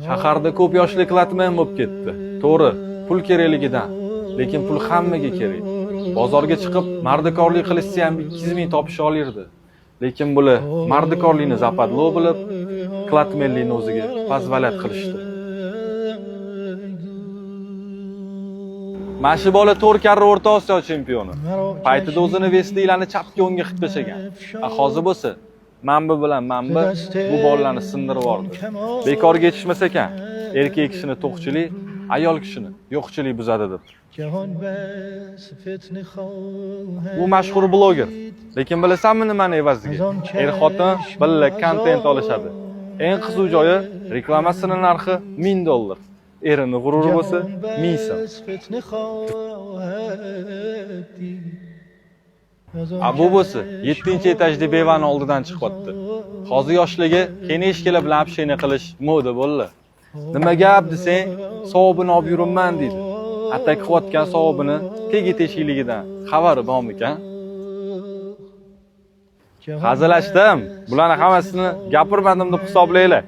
Shaharda ko'p yoshli klatmen bo'lib ketdi. To'g'ri, pul kerakligidan, lekin pul hammaga kerak. Bozorga chiqib mardikorlik qilishsa ham 200 ming topisha olardi. Lekin bular mardikorlikni zapadlo bilib, klatmenlikni o'ziga pozvalat qilishdi. Mana shu bola 4 karra O'rta Osiyo chempioni. Paytida o'zini Vestiylarni chapga o'ngga xiqlashagan. Hozir bo'lsa, manba bilan manba bu bolalarni sindirib yubordi. Bekorga yetishmas ekan, erkak kishini to'qchilik, ayol kishini yo'qchilik buzadi deb. Bu mashhur bloger. Lekin bilasanmi nimani evaziga? Er-xotin birga kontent olishadi. Eng qiziq joyi, reklamasining narxi $1000. Erini g'ururi bo'lsa, 1000 so'm. Bu bo'lsa 7-etajli bevani oldidan chiqyapti. Hozir yoshligi keyin eshiklar bilan общение qilish moda bo'ldi. Nima gap desang, savobini olib yuribman deydi. Atak qilayotgan savobini tegi teshikligidan xabari bormikan? Hazilashdim. Bularni hammasini gapirmadim deb hisoblaylar.